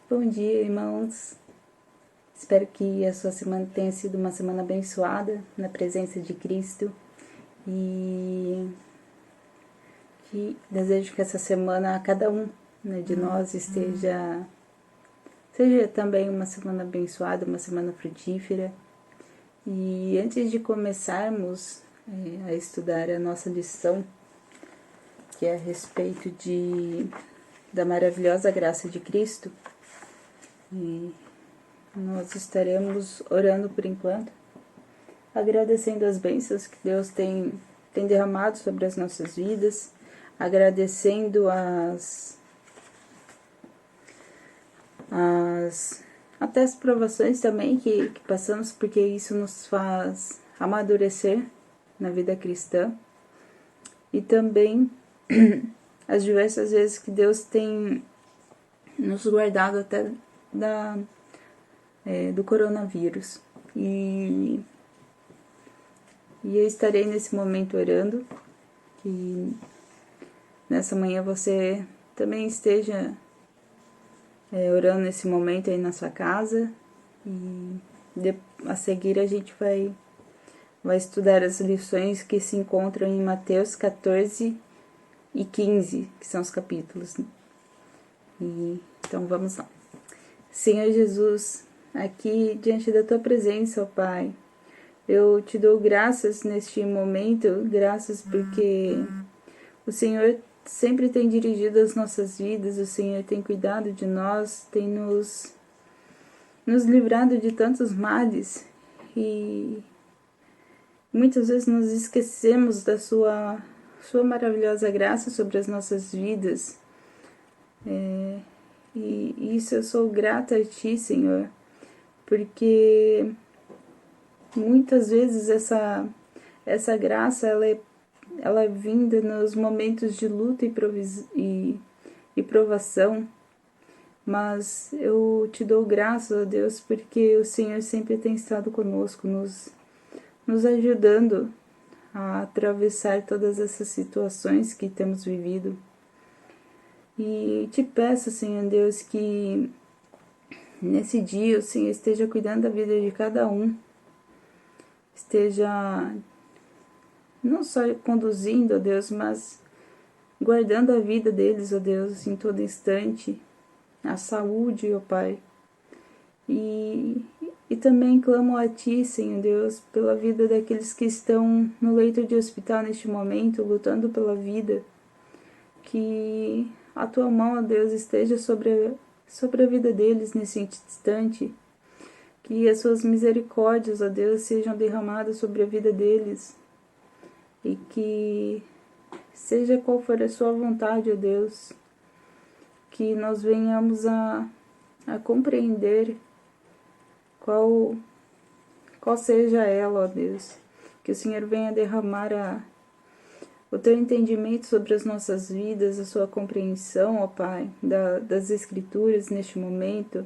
Bom dia, irmãos. Espero que a sua semana tenha sido uma semana abençoada na presença de Cristo e que desejo que essa semana a cada um, de nós seja também uma semana abençoada, uma semana frutífera. E antes de começarmos a estudar a nossa lição, que é a respeito da maravilhosa graça de Cristo, nós estaremos orando por enquanto, agradecendo as bênçãos que Deus tem derramado sobre as nossas vidas, agradecendo até as provações também que passamos, porque isso nos faz amadurecer na vida cristã, e também as diversas vezes que Deus tem nos guardado até do coronavírus. E eu estarei nesse momento orando, que nessa manhã você também esteja orando nesse momento aí na sua casa. E a seguir a gente vai estudar as lições que se encontram em Mateus 14 e 15, que são os capítulos. Então vamos lá. Senhor Jesus, aqui diante da tua presença, ó Pai, eu te dou graças neste momento, graças porque o Senhor sempre tem dirigido as nossas vidas, o Senhor tem cuidado de nós, tem nos livrado de tantos males, e muitas vezes nos esquecemos da sua maravilhosa graça sobre as nossas vidas. E isso eu sou grata a Ti, Senhor, porque muitas vezes essa graça ela é vinda nos momentos de luta e provação, mas eu te dou graças a Deus porque o Senhor sempre tem estado conosco, nos ajudando a atravessar todas essas situações que temos vivido. E te peço, Senhor Deus, que nesse dia o Senhor esteja cuidando da vida de cada um, esteja não só conduzindo, ó Deus, mas guardando a vida deles, ó Deus, em todo instante, a saúde, ó Pai. E também clamo a Ti, Senhor Deus, pela vida daqueles que estão no leito de hospital neste momento, lutando pela vida, que a Tua mão, ó Deus, esteja sobre a vida deles nesse instante, que as Suas misericórdias, ó Deus, sejam derramadas sobre a vida deles, e que seja qual for a Sua vontade, ó Deus, que nós venhamos a compreender qual seja ela, ó Deus, que o Senhor venha derramar o Teu entendimento sobre as nossas vidas, a Sua compreensão, ó Pai, das Escrituras neste momento,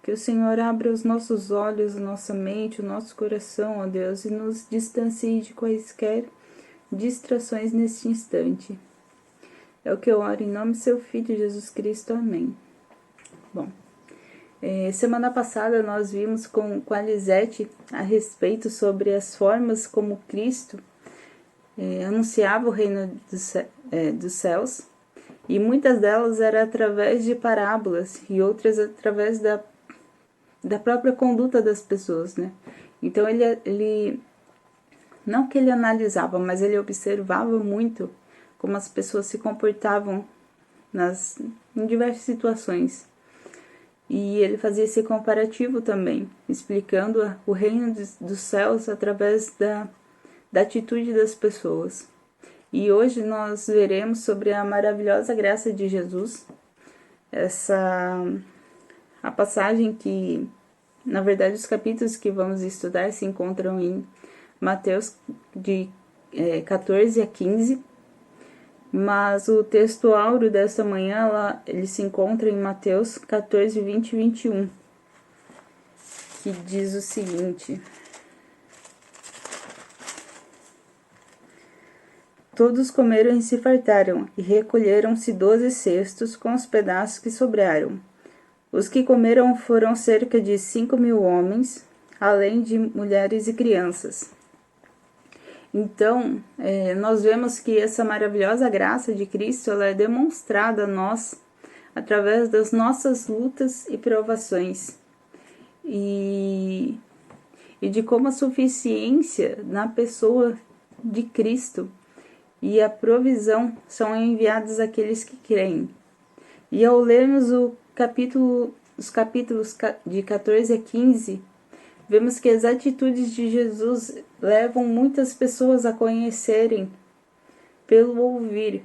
que o Senhor abra os nossos olhos, a nossa mente, o nosso coração, ó Deus, e nos distancie de quaisquer distrações neste instante. É o que eu oro em nome do Seu Filho, Jesus Cristo. Amém. Bom, semana passada nós vimos com a Lisete a respeito sobre as formas como Cristo anunciava o reino dos céus, e muitas delas eram através de parábolas e outras através da própria conduta das pessoas, né? Então ele não que ele analisava, mas ele observava muito como as pessoas se comportavam em diversas situações. E ele fazia esse comparativo também, explicando o reino dos céus através da atitude das pessoas. E hoje nós veremos sobre a maravilhosa graça de Jesus, a passagem que, na verdade, os capítulos que vamos estudar se encontram em Mateus de 14 a 15, mas o texto áureo desta manhã ele se encontra em Mateus 14, 20 e 21, que diz o seguinte: Todos comeram e se fartaram, e recolheram-se 12 cestos com os pedaços que sobraram. Os que comeram foram cerca de 5.000 homens, além de mulheres e crianças. Então, nós vemos que essa maravilhosa graça de Cristo ela é demonstrada a nós através das nossas lutas e provações. E de como a suficiência na pessoa de Cristo e a provisão são enviados àqueles que creem. E ao lermos os capítulos de 14 a 15, vemos que as atitudes de Jesus levam muitas pessoas a conhecerem pelo ouvir.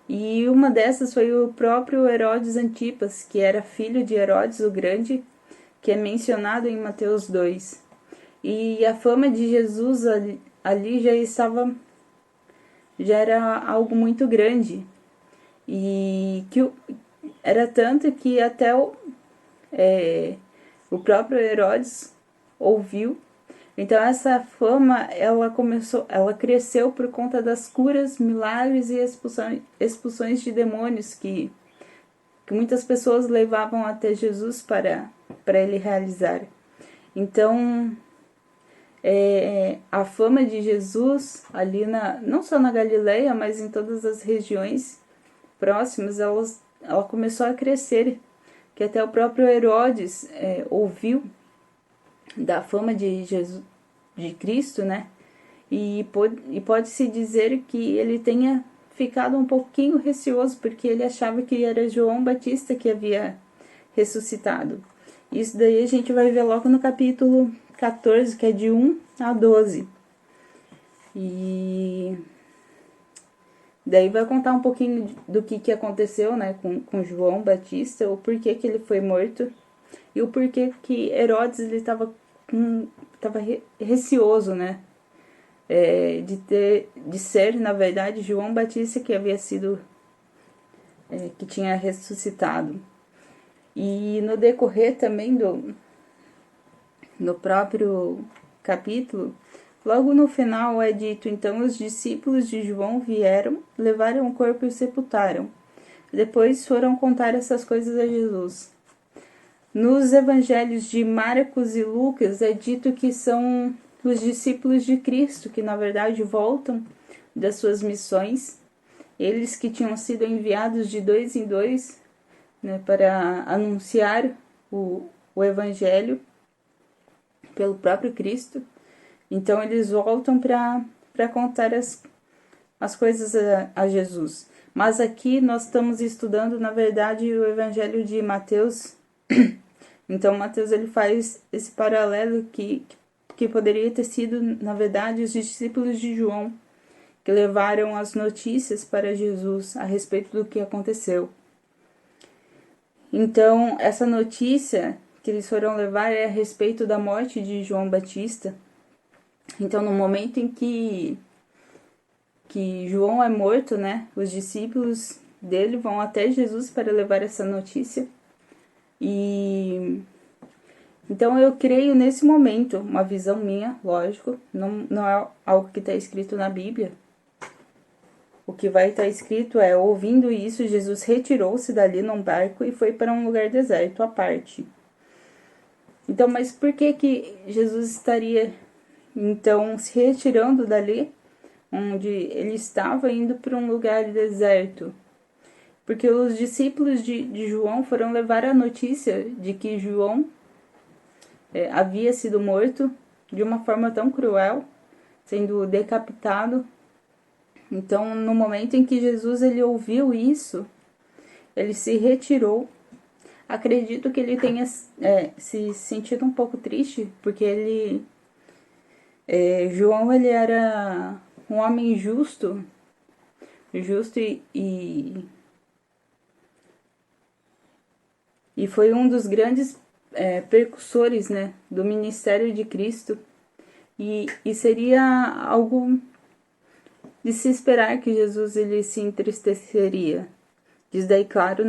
E uma dessas foi o próprio Herodes Antipas, que era filho de Herodes o Grande, que é mencionado em Mateus 2. E a fama de Jesus ali já era algo muito grande. E que era tanto que até o próprio Herodes ouviu. Então essa fama ela cresceu por conta das curas, milagres e expulsões de demônios que muitas pessoas levavam até Jesus para ele realizar. Então a fama de Jesus ali não só na Galileia, mas em todas as regiões próximas, ela começou a crescer, que até o próprio Herodes ouviu da fama de Jesus, de Cristo, né? E pode-se dizer que ele tenha ficado um pouquinho receoso, porque ele achava que era João Batista que havia ressuscitado. Isso daí a gente vai ver logo no capítulo 14, que é de 1 a 12. E daí vai contar um pouquinho do que aconteceu, né, com João Batista, o porquê que ele foi morto e o porquê que Herodes ele estava receoso, né, de ser, na verdade, João Batista que havia sido, que tinha ressuscitado. E no decorrer também no próprio capítulo, logo no final é dito: então os discípulos de João vieram, levaram o corpo e o sepultaram. Depois foram contar essas coisas a Jesus. Nos evangelhos de Marcos e Lucas é dito que são os discípulos de Cristo que na verdade voltam das suas missões, eles que tinham sido enviados de 2 em 2, né, para anunciar o evangelho pelo próprio Cristo. Então eles voltam para contar as coisas a Jesus. Mas aqui nós estamos estudando, na verdade, o Evangelho de Mateus. Então Mateus ele faz esse paralelo que poderia ter sido, na verdade, os discípulos de João que levaram as notícias para Jesus a respeito do que aconteceu. Então essa notícia que eles foram levar é a respeito da morte de João Batista. Então, no momento em que João é morto, né, os discípulos dele vão até Jesus para levar essa notícia. E então eu creio nesse momento, uma visão minha, lógico, não é algo que está escrito na Bíblia. O que vai estar escrito é: ouvindo isso, Jesus retirou-se dali num barco e foi para um lugar deserto à parte. Então, mas por que Jesus estaria então se retirando dali, onde ele estava, indo para um lugar deserto? Porque os discípulos de João foram levar a notícia de que João havia sido morto de uma forma tão cruel, sendo decapitado. Então, no momento em que Jesus ele ouviu isso, ele se retirou. Acredito que ele tenha se sentido um pouco triste, porque João ele era um homem justo e foi um dos grandes precursores, né, do ministério de Cristo, e seria algo de se esperar que Jesus ele se entristeceria. Diz daí, claro,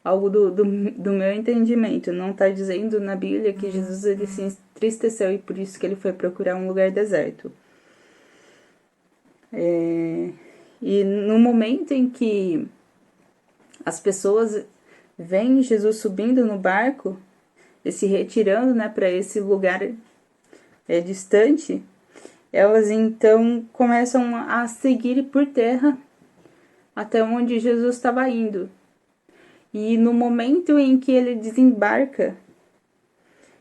algo do meu entendimento. Não está dizendo na Bíblia que Jesus ele se entristeceu e por isso que ele foi procurar um lugar deserto. E no momento em que as pessoas vem Jesus subindo no barco e se retirando, né, para esse lugar distante, elas então começam a seguir por terra até onde Jesus estava indo. E no momento em que ele desembarca,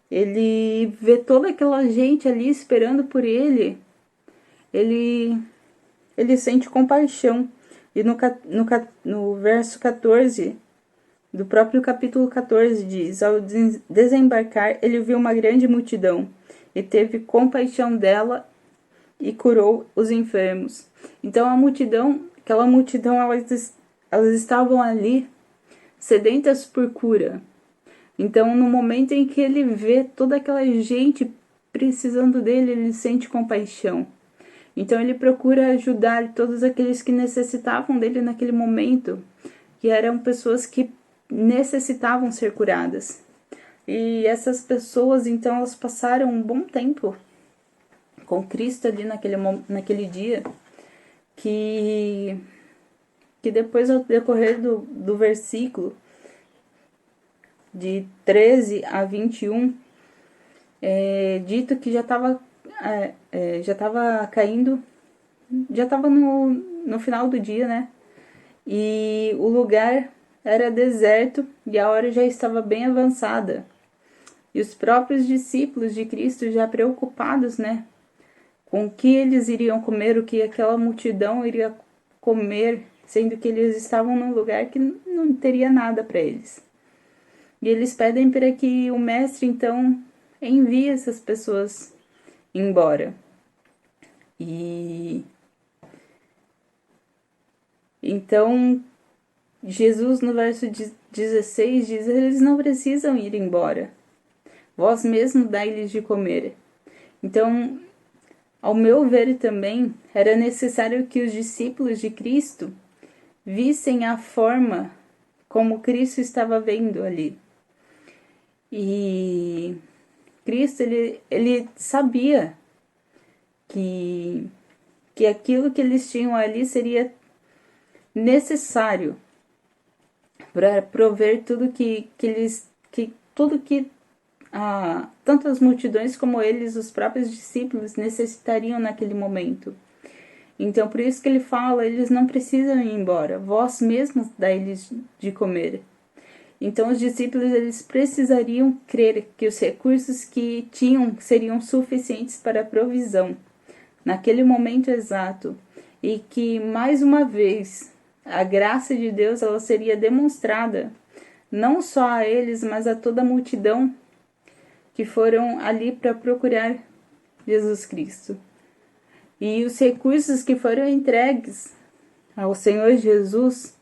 ele vê toda aquela gente ali esperando por ele, ele sente compaixão. E no verso 14 do próprio capítulo 14 diz: ao desembarcar, ele viu uma grande multidão e teve compaixão dela e curou os enfermos. Então aquela multidão, elas estavam ali sedentas por cura. Então, no momento em que ele vê toda aquela gente precisando dele, ele sente compaixão. Então, ele procura ajudar todos aqueles que necessitavam dele naquele momento, que eram pessoas que necessitavam ser curadas. E essas pessoas, então, elas passaram um bom tempo com Cristo ali naquele dia, que depois, ao decorrer do versículo de 13 a 21, dito que já estava caindo, já estava no final do dia, né? E o lugar era deserto e a hora já estava bem avançada. E os próprios discípulos de Cristo, já preocupados, né, com o que eles iriam comer, o que aquela multidão iria comer, sendo que eles estavam num lugar que não teria nada para eles. E eles pedem para que o mestre, então, envie essas pessoas embora. E então, Jesus, no verso 16, diz: eles não precisam ir embora. Vós mesmo dai-lhes de comer. Então, ao meu ver também, era necessário que os discípulos de Cristo vissem a forma como Cristo estava vendo ali. E Cristo, ele sabia que aquilo que eles tinham ali seria necessário para prover tudo tanto as multidões como eles, os próprios discípulos, necessitariam naquele momento. Então, por isso que ele fala: eles não precisam ir embora, vós mesmos dai-lhes de comer. Então, os discípulos, eles precisariam crer que os recursos que tinham seriam suficientes para a provisão naquele momento exato, e que, mais uma vez, a graça de Deus, ela seria demonstrada não só a eles, mas a toda a multidão que foram ali para procurar Jesus Cristo. E os recursos que foram entregues ao Senhor Jesus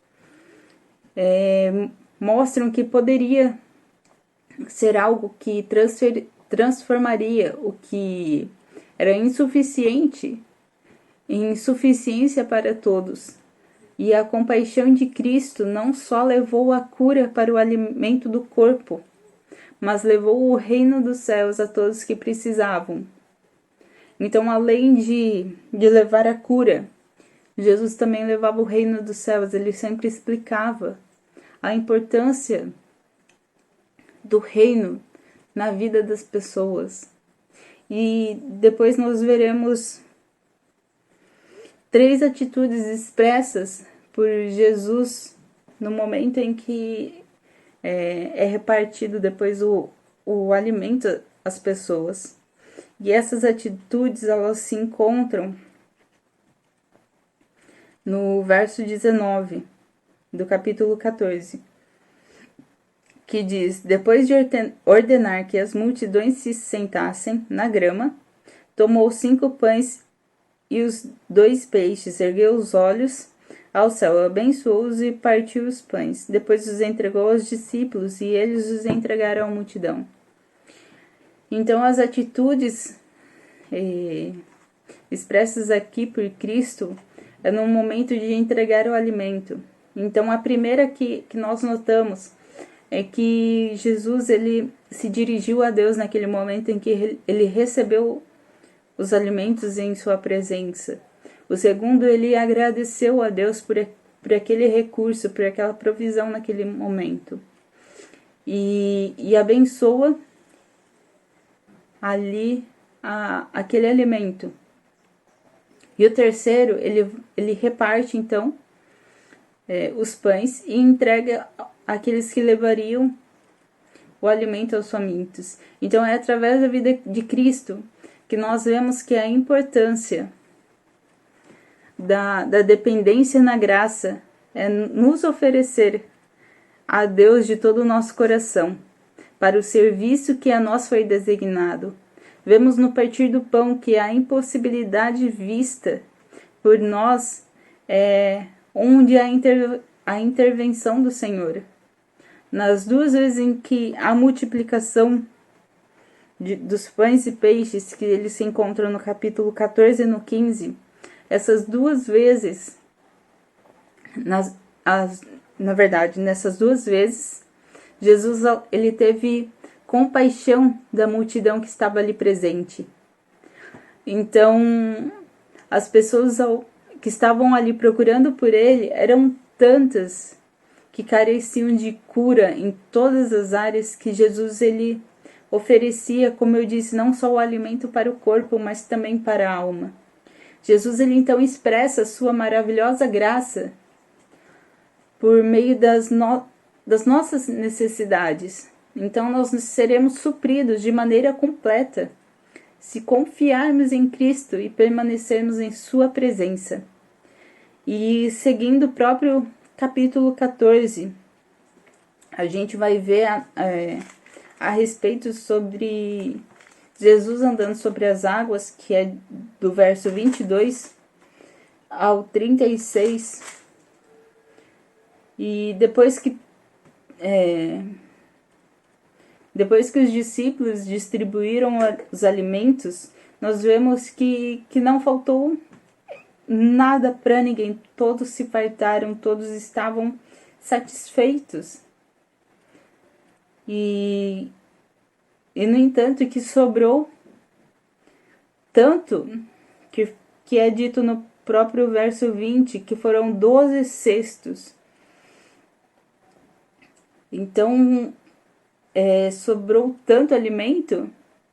mostram que poderia ser algo que transformaria o que era insuficiente em suficiência para todos. E a compaixão de Cristo não só levou a cura para o alimento do corpo, mas levou o reino dos céus a todos que precisavam. Então, além de levar a cura, Jesus também levava o reino dos céus. Ele sempre explicava a importância do reino na vida das pessoas. E depois nós veremos 3 atitudes expressas por Jesus no momento em que é repartido depois o alimento às pessoas. E essas atitudes, elas se encontram no verso 19 do capítulo 14, que diz: depois de ordenar que as multidões se sentassem na grama, tomou 5 pães e os 2 peixes, ergueu os olhos ao céu, abençoou-os e partiu os pães. Depois os entregou aos discípulos e eles os entregaram à multidão. Então, as atitudes expressas aqui por Cristo é no momento de entregar o alimento. Então, a primeira que nós notamos é que Jesus, ele se dirigiu a Deus naquele momento em que ele recebeu os alimentos em sua presença. O segundo, ele agradeceu a Deus por aquele recurso, por aquela provisão naquele momento. e abençoa ali aquele alimento. E o terceiro, ele reparte então os pães e entrega àqueles que levariam o alimento aos famintos. Então é através da vida de Cristo que nós vemos que a importância da dependência na graça é nos oferecer a Deus de todo o nosso coração, para o serviço que a nós foi designado. Vemos no partir do pão que a impossibilidade vista por nós é onde a intervenção do Senhor. Nas duas vezes em que a multiplicação dos pães e peixes, que eles se encontram no capítulo 14 e no 15, essas duas vezes, na verdade, nessas duas vezes, Jesus ele teve compaixão da multidão que estava ali presente. Então, as pessoas que estavam ali procurando por ele eram tantas que careciam de cura em todas as áreas que Jesus ele oferecia, como eu disse, não só o alimento para o corpo, mas também para a alma. Jesus ele então expressa a sua maravilhosa graça por meio das nossas necessidades. Então nós seremos supridos de maneira completa se confiarmos em Cristo e permanecermos em sua presença. E seguindo o próprio capítulo 14, a gente vai ver a respeito sobre Jesus andando sobre as águas, que é do verso 22 ao 36. E depois que os discípulos distribuíram os alimentos, nós vemos que não faltou nada para ninguém. Todos se fartaram, todos estavam satisfeitos. E no entanto, que sobrou tanto que é dito no próprio verso 20, que foram 12 cestos. Então, sobrou tanto alimento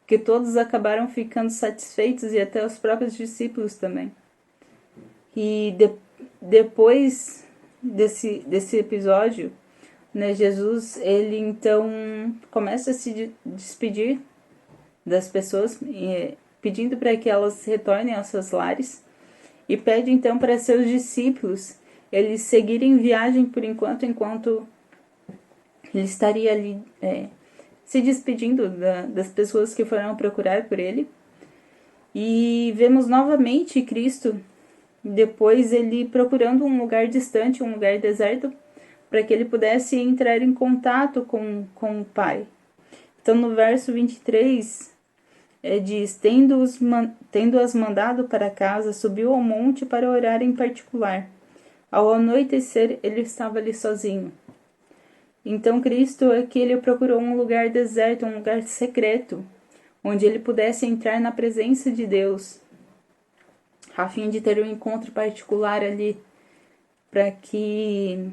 que todos acabaram ficando satisfeitos e até os próprios discípulos também. E depois desse episódio, né, Jesus ele então começa a se despedir das pessoas, pedindo para que elas retornem aos seus lares, e pede então para seus discípulos eles seguirem viagem por enquanto ele estaria ali se despedindo das pessoas que foram procurar por ele. E vemos novamente Cristo, depois ele procurando um lugar distante, um lugar deserto, para que ele pudesse entrar em contato com o Pai. Então no verso 23 diz: tendo-as mandado para casa, subiu ao monte para orar em particular. Ao anoitecer, ele estava ali sozinho. Então Cristo aqui ele procurou um lugar deserto, um lugar secreto, onde ele pudesse entrar na presença de Deus, a fim de ter um encontro particular ali, para que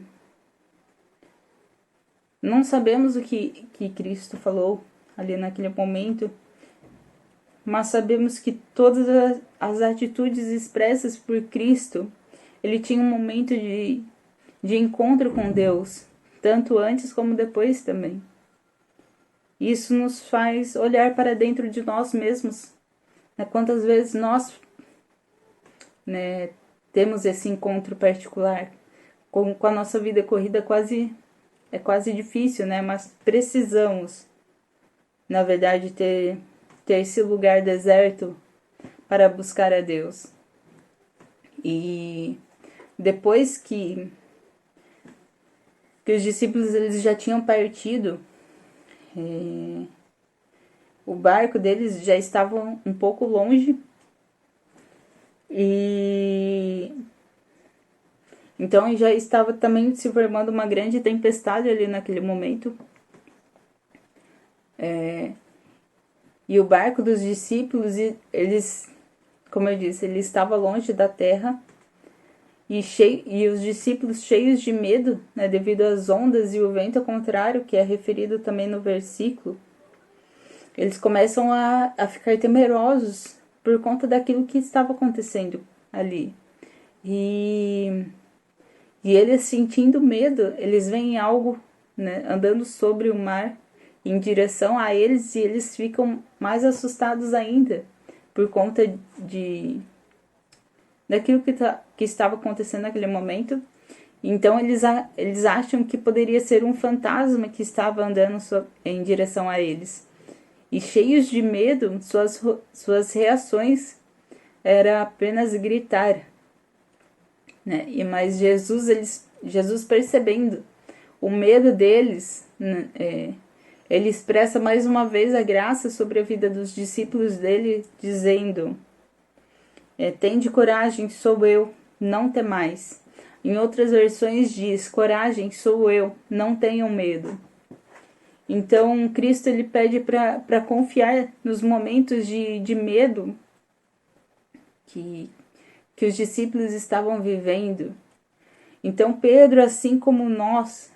não sabemos o que Cristo falou ali naquele momento, mas sabemos que todas as atitudes expressas por Cristo, ele tinha um momento de encontro com Deus, tanto antes como depois também. Isso nos faz olhar para dentro de nós mesmos, né? Quantas vezes nós, né, temos esse encontro particular com a nossa vida corrida, é quase difícil, né? Mas precisamos, na verdade, ter esse lugar deserto para buscar a Deus. E depois que os discípulos eles já tinham partido, o barco deles já estava um pouco longe, e então já estava também se formando uma grande tempestade ali naquele momento. E o barco dos discípulos, eles, como eu disse, ele estava longe da terra. e os discípulos cheios de medo, né, devido às ondas e o vento contrário, que é referido também no versículo, eles começam a ficar temerosos por conta daquilo que estava acontecendo ali. E eles, sentindo medo, eles veem algo, né, andando sobre o mar em direção a eles, e eles ficam mais assustados ainda por conta daquilo que estava acontecendo naquele momento. Então eles acham que poderia ser um fantasma que estava andando em direção a eles. E cheios de medo, suas reações era apenas gritar, né? Mas Jesus percebendo o medo deles, né, ele expressa mais uma vez a graça sobre a vida dos discípulos dele, dizendo: tende coragem, sou eu, não temais. Em outras versões diz: coragem, sou eu, não tenham medo. Então Cristo ele pede para confiar nos momentos de medo que os discípulos estavam vivendo. Então Pedro, assim como nós,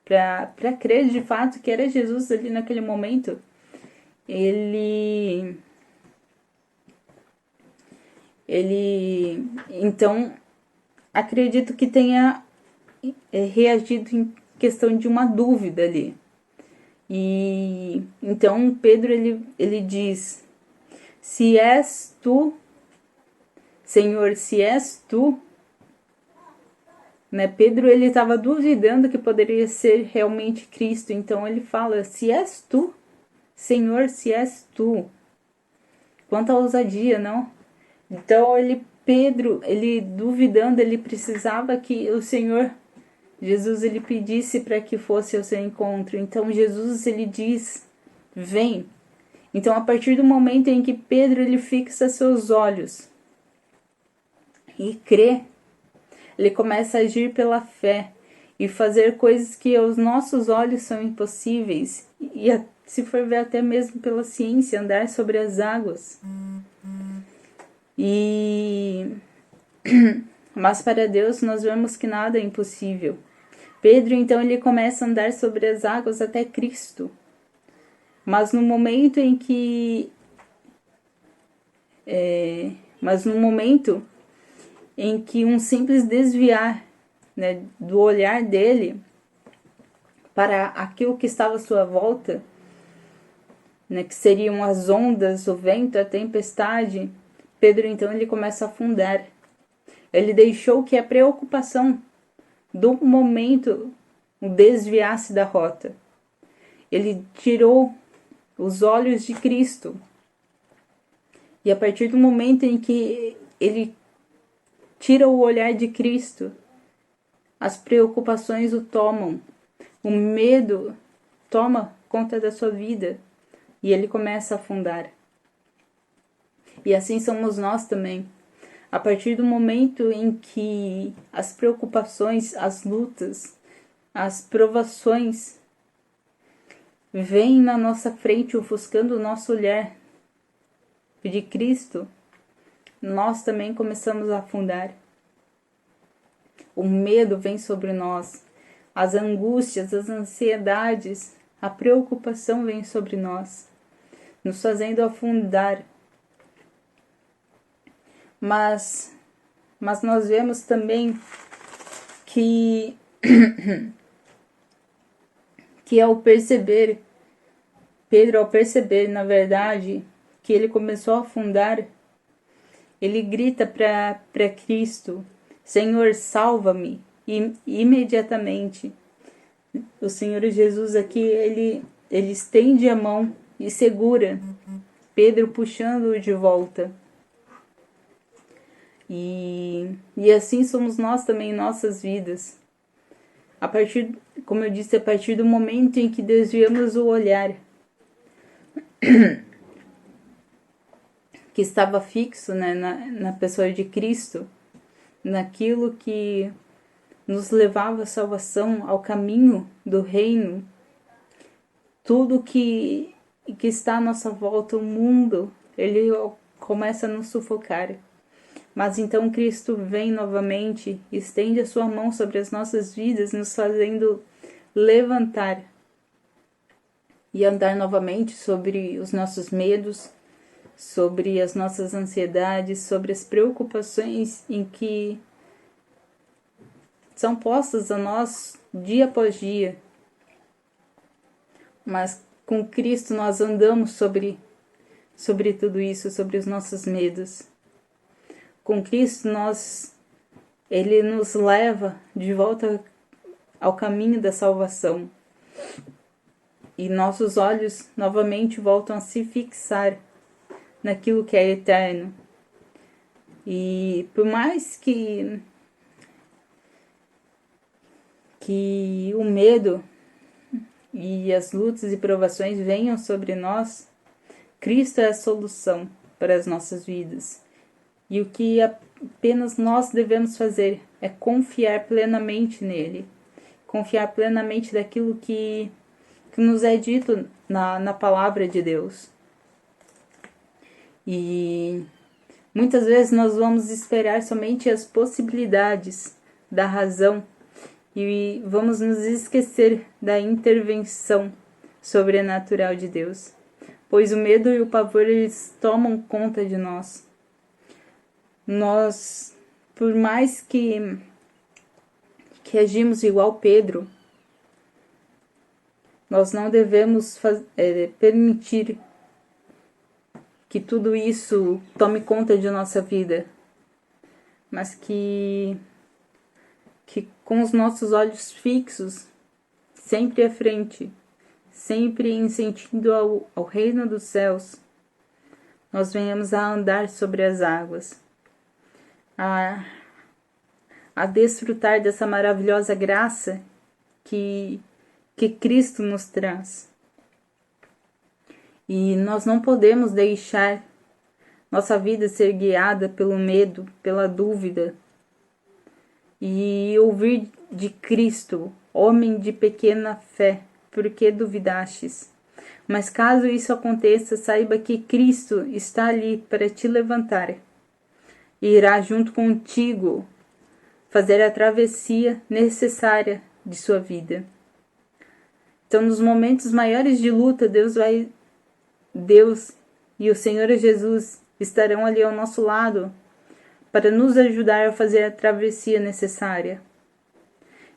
para crer de fato que era Jesus ali naquele momento, ele então acredito que tenha reagido em questão de uma dúvida ali. E então Pedro ele diz: se és tu, Senhor, se és tu, né? Pedro ele estava duvidando que poderia ser realmente Cristo. Então ele fala: se és tu, Senhor, se és tu. Quanta ousadia, não? Então Pedro, ele duvidando, ele precisava que o Senhor Jesus ele pedisse para que fosse ao seu encontro. Então Jesus ele diz: vem. Então a partir do momento em que Pedro ele fixa seus olhos e crê, ele começa a agir pela fé e fazer coisas que aos nossos olhos são impossíveis, e se for ver até mesmo pela ciência, andar sobre as águas. Mas para Deus nós vemos que nada é impossível. Pedro então ele começa a andar sobre as águas até Cristo. Mas no momento em que um simples desviar, né, do olhar dele para aquilo que estava à sua volta, né, que seriam as ondas, o vento, a tempestade, Pedro então ele começa a afundar. Ele deixou que a preocupação do momento o desviasse da rota. Ele tirou os olhos de Cristo. E a partir do momento em que ele tira o olhar de Cristo, as preocupações o tomam. O medo toma conta da sua vida e ele começa a afundar. E assim somos nós também. A partir do momento em que as preocupações, as lutas, as provações vêm na nossa frente ofuscando o nosso olhar de Cristo, nós também começamos a afundar. O medo vem sobre nós, as angústias, as ansiedades, a preocupação vem sobre nós, nos fazendo afundar. Mas nós vemos também que Pedro ao perceber, na verdade, que ele começou a afundar, ele grita para Cristo: Senhor, salva-me. E imediatamente o Senhor Jesus aqui, ele estende a mão e segura Pedro, puxando-o de volta. E assim somos nós também em nossas vidas. Como eu disse, a partir do momento em que desviamos o olhar que estava fixo, né, na pessoa de Cristo, naquilo que nos levava à salvação, ao caminho do reino, tudo que está à nossa volta, o mundo, ele começa a nos sufocar. Mas então Cristo vem novamente, estende a sua mão sobre as nossas vidas, nos fazendo levantar e andar novamente sobre os nossos medos, sobre as nossas ansiedades, sobre as preocupações em que são postas a nós dia após dia. Mas com Cristo nós andamos sobre tudo isso, sobre os nossos medos. Com Cristo Ele nos leva de volta ao caminho da salvação. E nossos olhos novamente voltam a se fixar naquilo que é eterno. E por mais que o medo e as lutas e provações venham sobre nós, Cristo é a solução para as nossas vidas. E o que apenas nós devemos fazer é confiar plenamente nele. Confiar plenamente daquilo que nos é dito na palavra de Deus. E muitas vezes nós vamos esperar somente as possibilidades da razão e vamos nos esquecer da intervenção sobrenatural de Deus, pois o medo e o pavor eles tomam conta de nós. Nós, por mais que agimos igual Pedro, nós não devemos permitir que tudo isso tome conta de nossa vida, mas que com os nossos olhos fixos, sempre à frente, sempre em sentido ao reino dos céus, nós venhamos a andar sobre as águas, a desfrutar dessa maravilhosa graça que Cristo nos traz. E nós não podemos deixar nossa vida ser guiada pelo medo, pela dúvida, e ouvir de Cristo, homem de pequena fé, por que duvidastes? Mas caso isso aconteça, saiba que Cristo está ali para te levantar e irá junto contigo fazer a travessia necessária de sua vida. Então, nos momentos maiores de luta, Deus e o Senhor Jesus estarão ali ao nosso lado para nos ajudar a fazer a travessia necessária.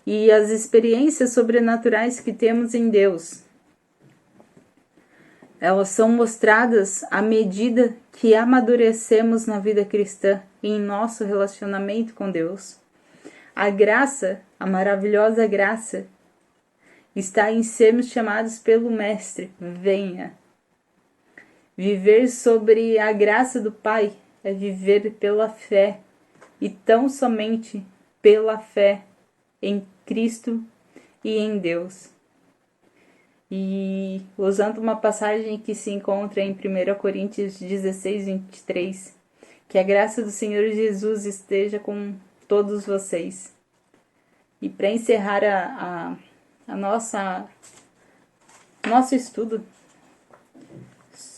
E as experiências sobrenaturais que temos em Deus, elas são mostradas à medida que amadurecemos na vida cristã e em nosso relacionamento com Deus. A graça, a maravilhosa graça, está em sermos chamados pelo Mestre. Venha. Viver sobre a graça do Pai é viver pela fé, e tão somente pela fé em Cristo e em Deus. E usando uma passagem que se encontra em 1 Coríntios 16, 23, que a graça do Senhor Jesus esteja com todos vocês. E para encerrar nosso estudo,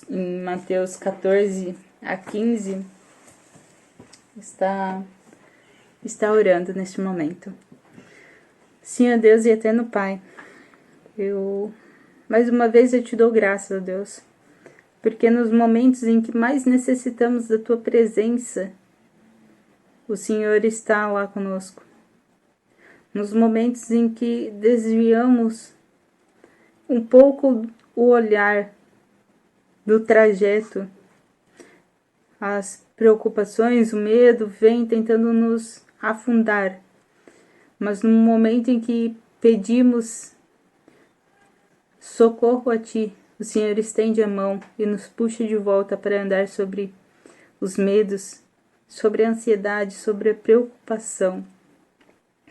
em Mateus 14 a 15, está orando neste momento. Senhor Deus e eterno Pai, mais uma vez eu te dou graças, ó Deus, porque nos momentos em que mais necessitamos da Tua presença, o Senhor está lá conosco. Nos momentos em que desviamos um pouco o olhar do trajeto, as preocupações, o medo vem tentando nos afundar, mas no momento em que pedimos socorro a Ti, o Senhor estende a mão e nos puxa de volta para andar sobre os medos, sobre a ansiedade, sobre a preocupação,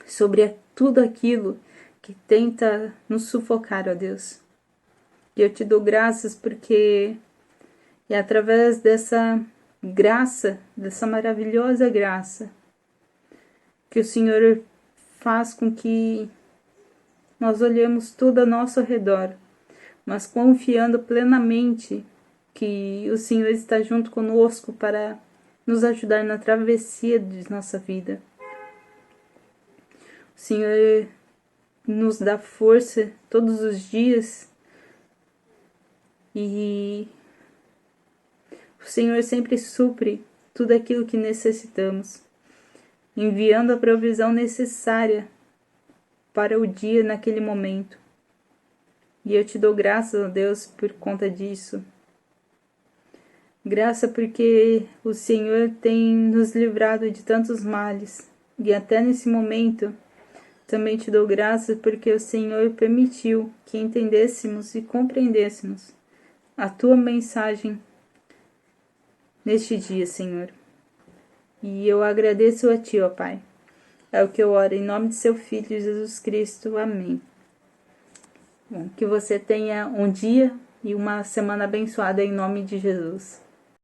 sobre tudo aquilo que tenta nos sufocar, ó Deus. E eu te dou graças porque é através dessa graça, dessa maravilhosa graça, que o Senhor faz com que nós olhemos tudo ao nosso redor, mas confiando plenamente que o Senhor está junto conosco para nos ajudar na travessia de nossa vida. O Senhor nos dá força todos os dias e o Senhor sempre supre tudo aquilo que necessitamos, enviando a provisão necessária para o dia naquele momento. E eu te dou graças a Deus por conta disso. Graça porque o Senhor tem nos livrado de tantos males. E até nesse momento, também te dou graças porque o Senhor permitiu que entendêssemos e compreendêssemos a tua mensagem neste dia, Senhor. E eu agradeço a ti, ó Pai. É o que eu oro em nome de seu Filho, Jesus Cristo. Amém. Bom, que você tenha um dia e uma semana abençoada em nome de Jesus.